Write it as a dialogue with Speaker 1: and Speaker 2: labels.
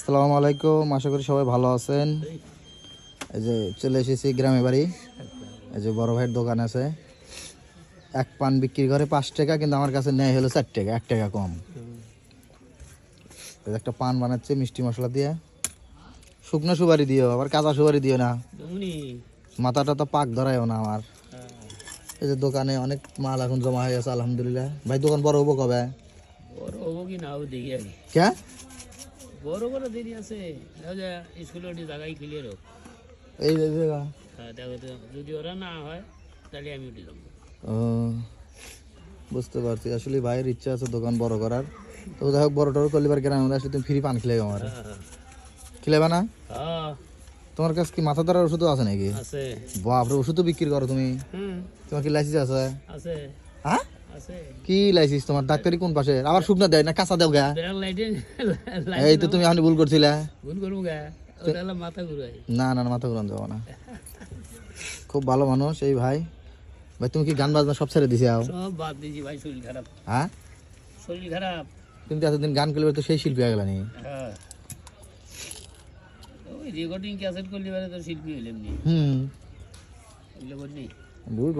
Speaker 1: আসসালামু আলাইকুম, আশা করি সবাই ভালো আছেন। এই যে চলে এসেছি গ্রামে বাড়ি। এই যে বড় ভাইয়ের দোকান আছে। এক পান বিক্রি করে 5 টাকা, কিন্তু আমার কাছে নেয় হলো 4 টাকা, 1 টাকা কম। এই যে একটা পান বানাচ্ছে মিষ্টি মশলা দিয়ে, শুকনো সুপারি দিও, আবার কাঁচা সুপারি দিও না, মাথাটা তো পাক ধরায়ও না আমার। এই যে দোকানে অনেক মাল এখন জমা হয়ে গেছে আলহামদুলিল্লাহ। ভাই দোকান বড় হবো কবে?
Speaker 2: বড় হবো কি না হবো দেখি আগে।
Speaker 1: কে
Speaker 2: বড় বড় দেরি আছে, দেখো যে স্কুলের জায়গায় ক্লিয়ার হোক।
Speaker 1: এই যে
Speaker 2: হ্যাঁ দেখো তো, যদি ওরা না হয় তাহলে আমি উঠে যাবো।
Speaker 1: ও, বুঝতে পারছি। আসলে ভাইয়ের ইচ্ছা আছে দোকান বড় করার। তো যাই হোক, বড় টড় করলে এবার গ্রামে আসলে তুমি ফ্রি পান খেলে আমার খেলেবা না?
Speaker 2: হ্যাঁ
Speaker 1: তোমার কাছে কি মাথা ধরার ওষুধও আছে নাকি?
Speaker 2: আছে।
Speaker 1: বাপরে, ওষুধও বিক্রি করো তুমি?
Speaker 2: হুম
Speaker 1: তোমার কি লাইসেন্স আছে?
Speaker 2: আছে
Speaker 1: হ্যাঁ,
Speaker 2: আছে।
Speaker 1: কি লাইসেন্স তোমার? ডাক্তারি কোন পাশে? আবার শুকনা দেয় না কাঁচা দেও গা?
Speaker 2: ব্রেক লাইটে
Speaker 1: এই তো তুমি এখন ভুল করছিলা।
Speaker 2: ভুল করবো গা, ওটা হলো মাথা ঘুরাই।
Speaker 1: না না না, মাথা ঘুরান যাবো না। খুব ভালো মানুষ এই ভাই। ভাই তুমি কি গান বাজনা সব ছেড়ে দিছে?
Speaker 2: সব বাদ দিয়েছি ভাই, শরীর খারাপ।
Speaker 1: হ্যাঁ,
Speaker 2: শরীর খারাপ।
Speaker 1: তুমি তো এতদিন গান করলে তো সেই শিল্পী হয়ে গেলানি।
Speaker 2: হ্যাঁ, ওই রেকর্ডিং ক্যাসেট করলে পারে তো শিল্পী হইলাম নি।
Speaker 1: হুম,
Speaker 2: এগুলো করলি
Speaker 1: ভুল